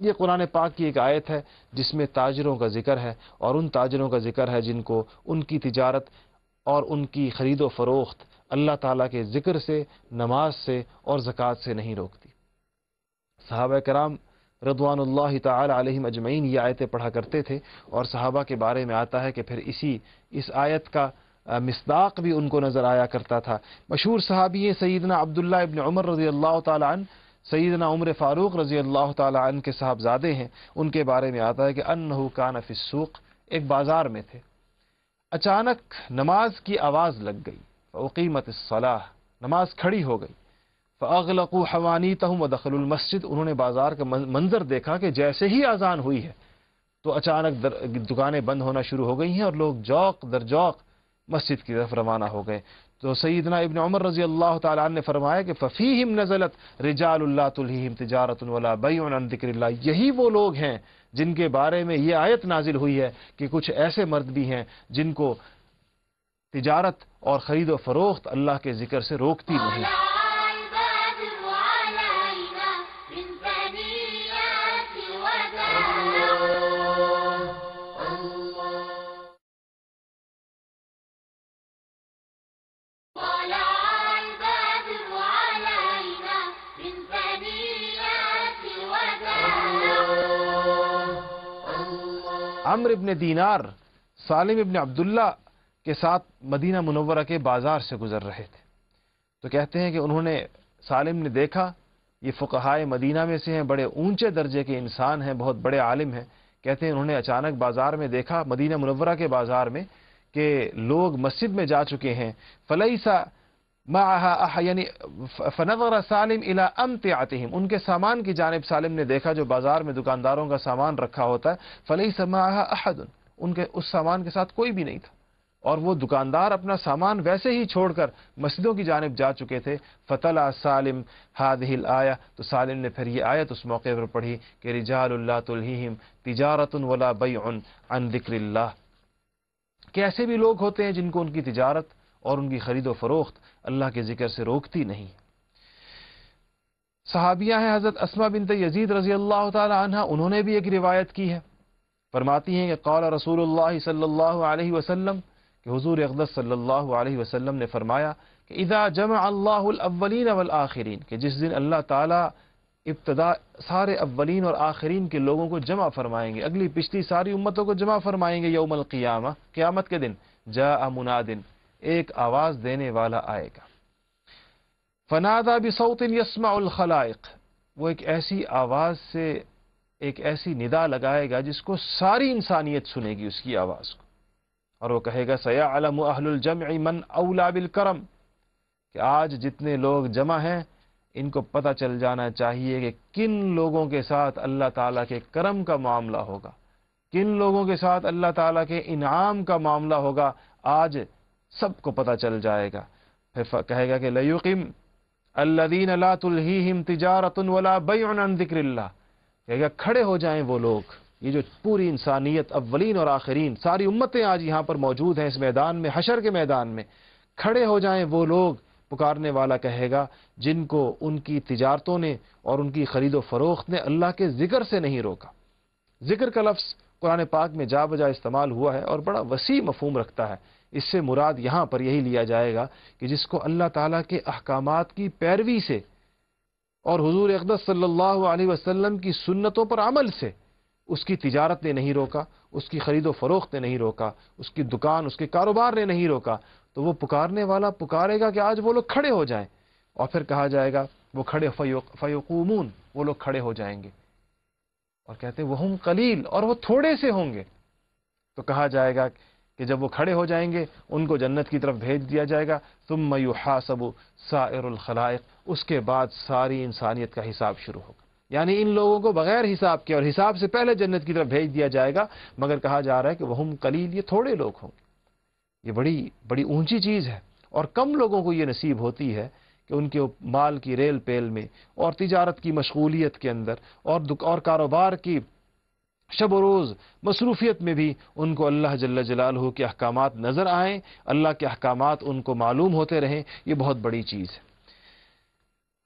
یہ قرآن پاک کی ایک آیت ہے جس میں تاجروں کا ذکر ہے، اور ان تاجروں کا ذکر ہے جن کو ان کی تجارت اور ان کی خرید و فروخت اللہ تعالیٰ کے ذکر سے، نماز سے اور زکوٰۃ سے نہیں روکتی۔ صحابہ کرام رضوان اللہ تعالی علیہم اجمعین یہ آیتیں پڑھا کرتے تھے، اور صحابہ کے بارے میں آتا ہے کہ پھر اس آیت کا مصداق بھی ان کو نظر آیا کرتا تھا۔ مشہور صحابی ہیں سیدنا عبداللہ ابن عمر رضی اللہ تعالی عنہ، سیدنا عمر فاروق رضی اللہ تعالی عنہ کے صاحبزادے ہیں۔ ان کے بارے میں آتا ہے کہ انہ کان فی السوق، ایک بازار میں تھے، اچانک نماز کی آواز لگ گئی، فاقیمت الصلاۃ، نماز کھڑی ہو گئی، فاغلقوا حوانیتہم ودخلوا المسجد، انہوں نے بازار کا منظر دیکھا کہ جیسے ہی اذان ہوئی ہے تو اچانک دکانیں بند ہونا شروع ہو گئی ہیں اور لوگ جوق در جوق مسجد کی طرف روانہ ہو گئے۔ تو سیدنا ابن عمر رضی اللہ تعالی عنہ نے فرمایا کہ ففیہم نزلت رجال لا تلہیہم تجارۃ ولا بیع عن ذکر اللہ، یہی وہ لوگ ہیں جن کے بارے میں یہ آیت نازل ہوئی ہے کہ کچھ ایسے مرد بھی ہیں جن کو تجارت اور خرید و فروخت اللہ کے ذکر سے روکتی نہیں۔ عمرو ابن دینار سالم ابن عبداللہ کے ساتھ مدینہ منورہ کے بازار سے گزر رہے تھے، تو کہتے ہیں کہ انہوں نے، سالم نے دیکھا، یہ فقہائے مدینہ میں سے ہیں، بڑے اونچے درجے کے انسان ہیں، بہت بڑے عالم ہیں، کہتے ہیں انہوں نے اچانک بازار میں دیکھا، مدینہ منورہ کے بازار میں، کہ لوگ مسجد میں جا چکے ہیں، فلیسا معها یعنی فنظر سالم الى امتعتهم، ان کے سامان کی جانب سالم نے دیکھا، جو بازار میں دکانداروں کا سامان رکھا ہوتا ہے، فلیس معها احد، ان کے اس سامان کے ساتھ کوئی بھی نہیں تھا، اور وہ دکاندار اپنا سامان ویسے ہی چھوڑ کر مسجدوں کی جانب جا چکے تھے۔ فتلا سالم هذه الآیہ، تو سالم نے پھر یہ آیت اس موقع پر پڑھی کہ رجال لا تلہیہم تجارۃ ولا بیع عن ذکر اللہ، کہ ایسے بھی لوگ ہوتے ہیں جن کو ان کی تجارت اور ان کی خرید و فروخت اللہ کے ذکر سے روکتی نہیں۔ صحابیہ ہیں حضرت اسماء بنت یزید رضی اللہ تعالی عنہ، انہوں نے بھی ایک روایت کی ہے، فرماتی ہیں کہ قال رسول اللہ صلی اللہ علیہ وسلم، کہ حضور اقدس صلی اللہ علیہ وسلم نے فرمایا کہ اذا جمع اللہ الاولین والآخرین، کہ جس دن اللہ تعالی ابتدا سارے اولین اور آخرین کے لوگوں کو جمع فرمائیں گے، اگلی پچھلی ساری امتوں کو جمع فرمائیں گے، یوم القیامہ، قیامت کے دن، جاء منادن، ایک آواز دینے والا آئے گا، فنادى بصوت يسمع الخلائق، وہ ایک ایسی آواز سے ایک ایسی ندا لگائے گا جس کو ساری انسانیت سنے گی اس کی آواز کو، اور وہ کہے گا سيعلم اہل الجمع من اولى بالکرم، کہ آج جتنے لوگ جمع ہیں ان کو پتہ چل جانا چاہیے کہ کن لوگوں کے ساتھ اللہ تعالیٰ کے کرم کا معاملہ ہوگا، کن لوگوں کے ساتھ اللہ تعالیٰ کے انعام کا معاملہ ہوگا، آج سب کو پتہ چل جائے گا۔ پھر کہے گا کہ لَيُقِمْ الَّذِينَ لَا تُلْهِيهِمْ تِجَارَةٌ وَلَا بَيْعٌ عَنْ ذِكْرِ اللَّهِ، کہے گا کھڑے ہو جائیں وہ لوگ، یہ جو پوری انسانیت اولین اور آخرین ساری امتیں آج یہاں پر موجود ہیں اس میدان میں، حشر کے میدان میں، کھڑے ہو جائیں وہ لوگ، پکارنے والا کہے گا، جن کو ان کی تجارتوں نے اور ان کی خرید و فروخت نے اللہ کے ذکر سے نہیں روکا۔ ذکر کا لفظ قرآن پاک میں جا بجا استعمال ہوا ہے اور بڑا وسیع مفہوم رکھتا ہے، اس سے مراد یہاں پر یہی لیا جائے گا کہ جس کو اللہ تعالیٰ کے احکامات کی پیروی سے اور حضور اقدس صلی اللہ علیہ وسلم کی سنتوں پر عمل سے اس کی تجارت نے نہیں روکا، اس کی خرید و فروخت نے نہیں روکا، اس کی دکان، اس کے کاروبار نے نہیں روکا، تو وہ پکارنے والا پکارے گا کہ آج وہ لوگ کھڑے ہو جائیں، اور پھر کہا جائے گا وہ کھڑے فیقومون، وہ لوگ کھڑے ہو جائیں گے، اور کہتے ہیں وہم قلیل، اور وہ تھوڑے سے ہوں گے، تو کہا جائے گا کہ جب وہ کھڑے ہو جائیں گے ان کو جنت کی طرف بھیج دیا جائے گا، ثم یحاسب سائر الخلائق، اس کے بعد ساری انسانیت کا حساب شروع ہوگا، یعنی ان لوگوں کو بغیر حساب کے اور حساب سے پہلے جنت کی طرف بھیج دیا جائے گا، مگر کہا جا رہا ہے کہ وہم قلیل، یہ تھوڑے لوگ ہوں گے۔ یہ بڑی اونچی چیز ہے، اور کم لوگوں کو یہ نصیب ہوتی ہے کہ ان کے مال کی ریل پیل میں اور تجارت کی مشغولیت کے اندر اور کاروبار کی شب و روز مصروفیت میں بھی ان کو اللہ جل جلالہ کے احکامات نظر آئیں، اللہ کے احکامات ان کو معلوم ہوتے رہیں، یہ بہت بڑی چیز ہے۔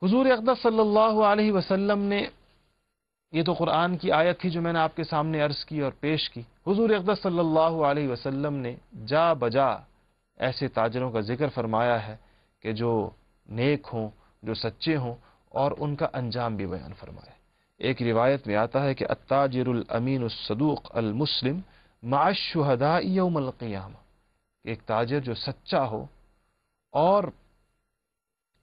حضور اقدس صلی اللہ علیہ وسلم نے یہ تو قرآن کی آیت تھی جو میں نے آپ کے سامنے عرض کی اور پیش کی۔ حضور اقدس صلی اللہ علیہ وسلم نے جا بجا ایسے تاجروں کا ذکر فرمایا ہے کہ جو نیک ہوں، جو سچے ہوں، اور ان کا انجام بھی بیان فرمایا۔ ایک روایت میں آتا ہے کہ التاجر الامین الصدوق المسلم مع الشہداء یوم القیامہ، ایک تاجر جو سچا ہو اور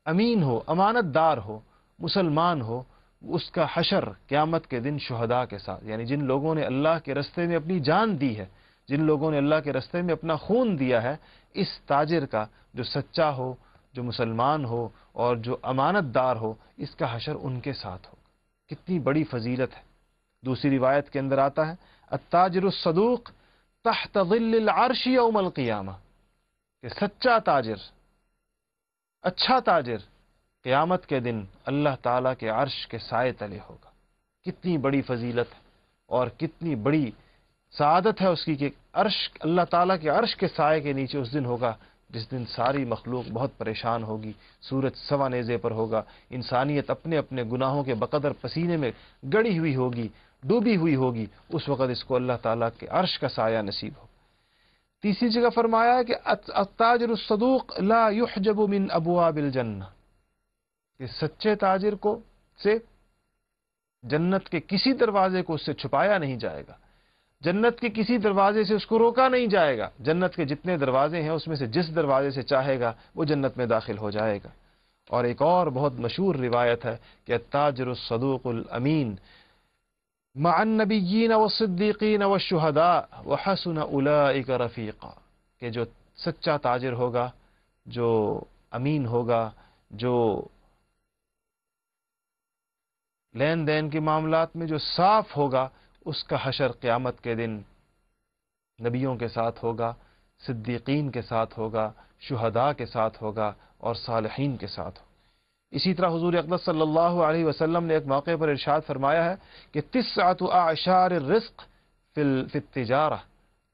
امین ہو، امانت دار ہو، مسلمان ہو، اس کا حشر قیامت کے دن شہداء کے ساتھ، یعنی جن لوگوں نے اللہ کے رستے میں اپنی جان دی ہے، جن لوگوں نے اللہ کے رستے میں اپنا خون دیا ہے، اس تاجر کا جو سچا ہو، جو مسلمان ہو اور جو امانت دار ہو، اس کا حشر ان کے ساتھ ہو۔ کتنی بڑی فضیلت ہے۔ دوسری روایت کے اندر آتا ہے التاجر الصدوق تحت ظل العرش یوم القیامہ، کہ سچا تاجر، اچھا تاجر قیامت کے دن اللہ تعالیٰ کے عرش کے سائے تلے ہوگا۔ کتنی بڑی فضیلت ہے اور کتنی بڑی سعادت ہے اس کی کہ عرش، اللہ تعالیٰ کے عرش کے سائے کے نیچے اس دن ہوگا جس دن ساری مخلوق بہت پریشان ہوگی، سورج سوا نیزے پر ہوگا، انسانیت اپنے اپنے گناہوں کے بقدر پسینے میں گڑی ہوئی ہوگی، ڈوبی ہوئی ہوگی، اس وقت اس کو اللہ تعالیٰ کے عرش کا سایہ نصیب ہو۔ تیسری جگہ فرمایا ہے کہ التاجر الصدوق لا يحجب من ابواب الجنہ، کہ سچے تاجر کو سے جنت کے کسی دروازے کو اس سے چھپایا نہیں جائے گا، جنت کے کسی دروازے سے اس کو روکا نہیں جائے گا، جنت کے جتنے دروازے ہیں اس میں سے جس دروازے سے چاہے گا وہ جنت میں داخل ہو جائے گا۔ اور ایک اور بہت مشہور روایت ہے کہ التاجر الصدوق الامین مع النبیین والصدیقین والشہداء وحسن اولئک رفیقا، کہ جو سچا تاجر ہوگا، جو امین ہوگا، جو لین دین کے معاملات میں جو صاف ہوگا، اس کا حشر قیامت کے دن نبیوں کے ساتھ ہوگا، صدیقین کے ساتھ ہوگا، شہداء کے ساتھ ہوگا اور صالحین کے ساتھ ہوگا۔ اسی طرح حضور اقدس صلی اللہ علیہ وسلم نے ایک موقع پر ارشاد فرمایا ہے کہ 9 اعشار الرزق فی التجارہ،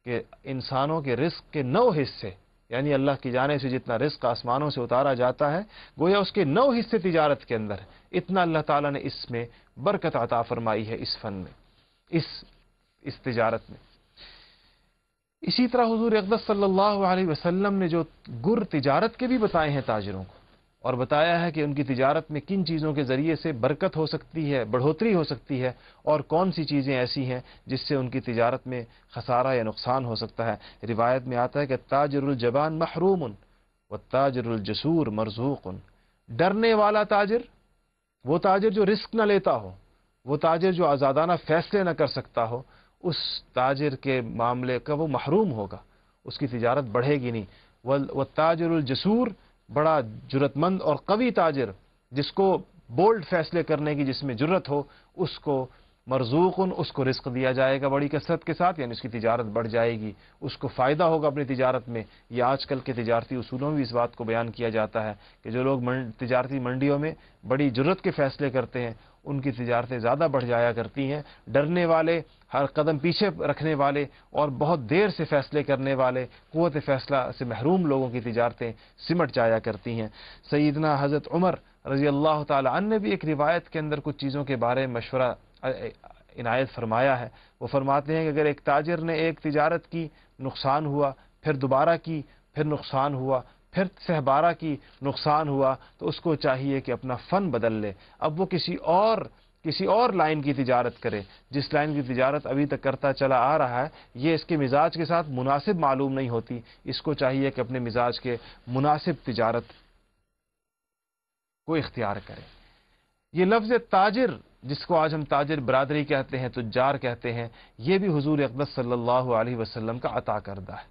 کہ انسانوں کے رزق کے 9 حصے، یعنی اللہ کی جانب سے جتنا رزق آسمانوں سے اتارا جاتا ہے گویا اس کے 9 حصے تجارت کے اندر ہے۔ اتنا اللہ تعالیٰ نے اس میں برکت عطا فرمائی ہے، اس فن میں، اس تجارت میں۔ اسی طرح حضور اقدس صلی اللہ علیہ وسلم نے جو گر تجارت کے بھی بتائے ہیں تاجروں کو، اور بتایا ہے کہ ان کی تجارت میں کن چیزوں کے ذریعے سے برکت ہو سکتی ہے، بڑھوتری ہو سکتی ہے، اور کون سی چیزیں ایسی ہیں جس سے ان کی تجارت میں خسارہ یا نقصان ہو سکتا ہے۔ روایت میں آتا ہے کہ تاجر الجبان محروم والتاجر الجسور مرزوق، ڈرنے والا تاجر، وہ تاجر جو رسک نہ لیتا ہو، وہ تاجر جو آزادانہ فیصلے نہ کر سکتا ہو، اس تاجر کے معاملے کا وہ محروم ہوگا، اس کی تجارت بڑھے گی نہیں۔ والتاجر الجسور، بڑا جرت مند اور قوی تاجر جس کو بولڈ فیصلے کرنے کی جس میں جرت ہو، اس کو مرزوقن، اس کو رزق دیا جائے گا بڑی کثرت کے ساتھ، یعنی اس کی تجارت بڑھ جائے گی، اس کو فائدہ ہوگا اپنی تجارت میں۔ یہ آج کل کے تجارتی اصولوں میں بھی اس بات کو بیان کیا جاتا ہے کہ جو لوگ تجارتی منڈیوں میں بڑی جرت کے فیصلے کرتے ہیں ان کی تجارتیں زیادہ بڑھ جایا کرتی ہیں، ڈرنے والے، ہر قدم پیچھے رکھنے والے اور بہت دیر سے فیصلے کرنے والے، قوت فیصلہ سے محروم لوگوں کی تجارتیں سمٹ جایا کرتی ہیں۔ سیدنا حضرت عمر رضی اللہ تعالی عنہ نے بھی ایک روایت کے اندر کچھ چیزوں کے بارے میں مشورہ عنایت فرمایا ہے۔ وہ فرماتے ہیں کہ اگر ایک تاجر نے ایک تجارت کی، نقصان ہوا، پھر دوبارہ کی، پھر نقصان ہوا، پھر سہبارہ کی، نقصان ہوا، تو اس کو چاہیے کہ اپنا فن بدل لے، اب وہ کسی اور لائن کی تجارت کرے، جس لائن کی تجارت ابھی تک کرتا چلا آ رہا ہے یہ اس کے مزاج کے ساتھ مناسب معلوم نہیں ہوتی، اس کو چاہیے کہ اپنے مزاج کے مناسب تجارت کو اختیار کرے۔ یہ لفظ تاجر، جس کو آج ہم تاجر برادری کہتے ہیں، تجار کہتے ہیں، یہ بھی حضور اقدس صلی اللہ علیہ وسلم کا عطا کردہ ہے،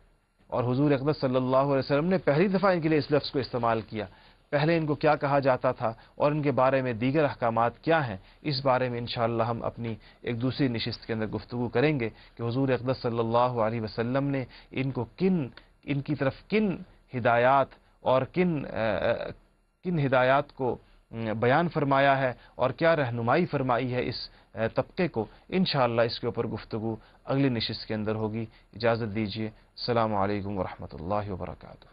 اور حضور اقدس صلی اللہ علیہ وسلم نے پہلی دفعہ ان کے لیے اس لفظ کو استعمال کیا۔ پہلے ان کو کیا کہا جاتا تھا اور ان کے بارے میں دیگر احکامات کیا ہیں، اس بارے میں انشاءاللہ ہم اپنی ایک دوسری نشست کے اندر گفتگو کریں گے کہ حضور اقدس صلی اللہ علیہ وسلم نے ان کی طرف کن ہدایات اور کن ہدایات کو بیان فرمایا ہے اور کیا رہنمائی فرمائی ہے اس طبقے کو۔ انشاءاللہ اس کے اوپر گفتگو اگلی نشست کے اندر ہوگی۔ اجازت دیجیے، السلام علیکم ورحمۃ اللہ وبرکاتہ۔